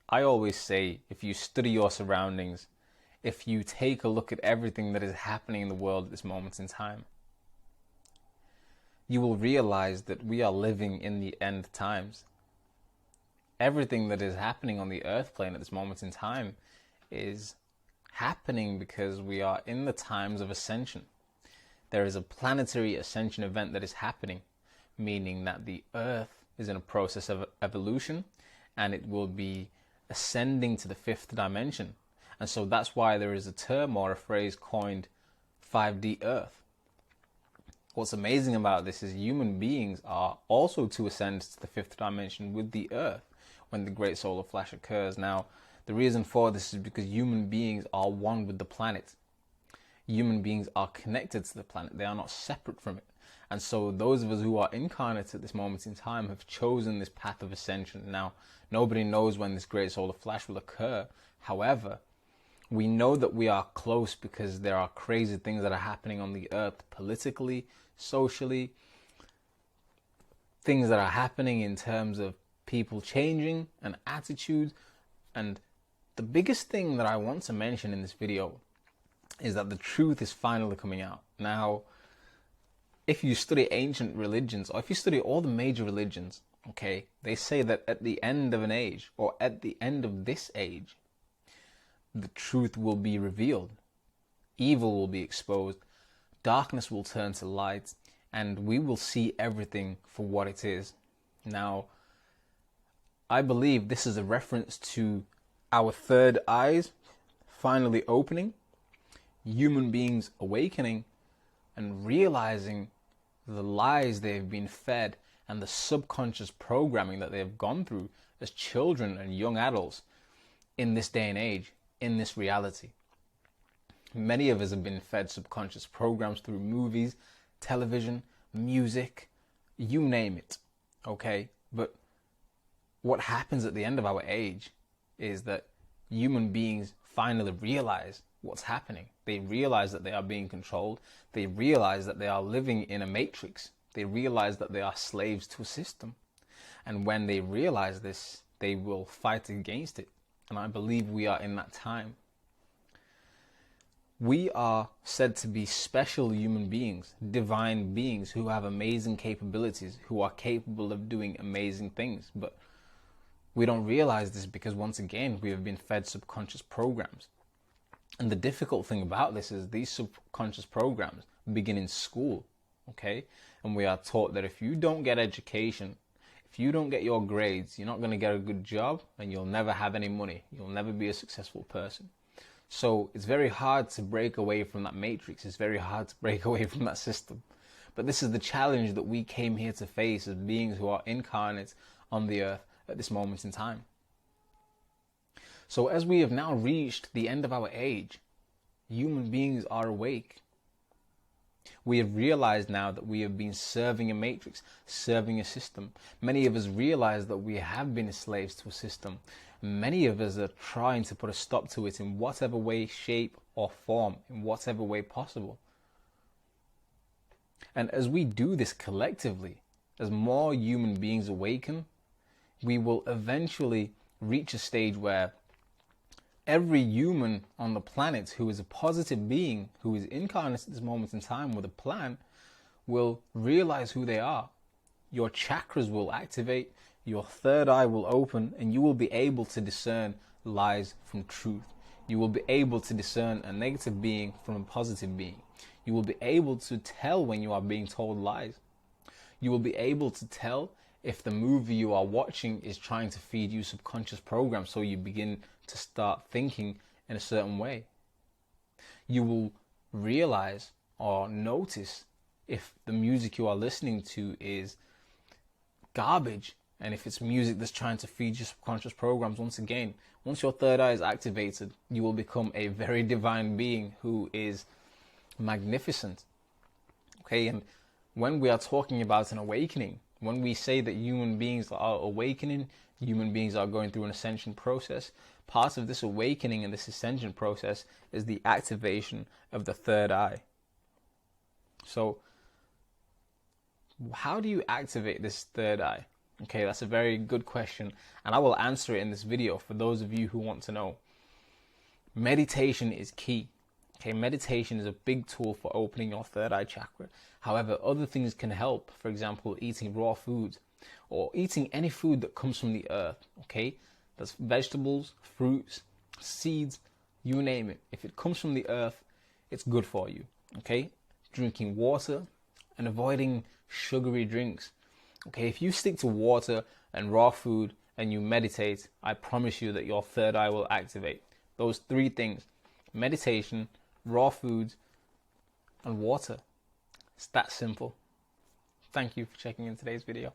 I always say, if you study your surroundings, if you take a look at everything that is happening in the world at this moment in time, you will realize that we are living in the end times. Everything that is happening on the earth plane at this moment in time is happening because we are in the times of ascension. There is a planetary ascension event that is happening, meaning that the earth is in a process of evolution and it will be ascending to the fifth dimension. And so that's why there is a term or a phrase coined 5D Earth. What's amazing about this is human beings are also to ascend to the fifth dimension with the earth when the great solar flash occurs. Now, the reason for this is because human beings are one with the planet. Human beings are connected to the planet. They are not separate from it. And so those of us who are incarnate at this moment in time have chosen this path of ascension. Now, nobody knows when this great solar flash will occur. However, we know that we are close because there are crazy things that are happening on the earth politically, socially, things that are happening in terms of people changing and attitudes. And the biggest thing that I want to mention in this video is that the truth is finally coming out. Now, if you study ancient religions, or if you study all the major religions, okay, they say that at the end of an age, or at the end of this age, the truth will be revealed. Evil will be exposed. Darkness will turn to light, and we will see everything for what it is. Now, I believe this is a reference to our third eyes finally opening, human beings awakening and realizing the lies they have been fed and the subconscious programming that they have gone through as children and young adults in this day and age, in this reality. Many of us have been fed subconscious programs through movies, television, music, you name it, okay? But what happens at the end of our age is that human beings finally realize what's happening. They realize that they are being controlled. They realize that they are living in a matrix. They realize that they are slaves to a system. And when they realize this, they will fight against it. And I believe we are in that time. We are said to be special human beings, divine beings who have amazing capabilities, who are capable of doing amazing things. But we don't realize this because, once again, we have been fed subconscious programs. And the difficult thing about this is these subconscious programs begin in school, okay? And we are taught that if you don't get education, if you don't get your grades, you're not going to get a good job and you'll never have any money. You'll never be a successful person. So it's very hard to break away from that matrix. It's very hard to break away from that system. But this is the challenge that we came here to face as beings who are incarnate on the earth at this moment in time. So as we have now reached the end of our age, human beings are awake. We have realized now that we have been serving a matrix, serving a system. Many of us realize that we have been slaves to a system. Many of us are trying to put a stop to it in whatever way, shape, or form, in whatever way possible. And as we do this collectively, as more human beings awaken, we will eventually reach a stage where every human on the planet who is a positive being, who is incarnate at this moment in time with a plan, will realize who they are. Your chakras will activate, your third eye will open, and you will be able to discern lies from truth. You will be able to discern a negative being from a positive being. You will be able to tell when you are being told lies. You will be able to tell if the movie you are watching is trying to feed you subconscious programs, so you begin to start thinking in a certain way. You will realize or notice if the music you are listening to is garbage, and if it's music that's trying to feed you subconscious programs. Once again, once your third eye is activated, you will become a very divine being who is magnificent. Okay, and when we are talking about an awakening, when we say that human beings are awakening, human beings are going through an ascension process, part of this awakening and this ascension process is the activation of the third eye. So, how do you activate this third eye? Okay, that's a very good question, and I will answer it in this video for those of you who want to know. Meditation is key. Okay, meditation is a big tool for opening your third eye chakra. However, other things can help. For example, eating raw foods or eating any food that comes from the earth. Okay, that's vegetables, fruits, seeds, you name it. If it comes from the earth, it's good for you. Okay, drinking water and avoiding sugary drinks. Okay, if you stick to water and raw food and you meditate, I promise you that your third eye will activate. Those three things: meditation, raw foods, and water. It's that simple. Thank you for checking in today's video.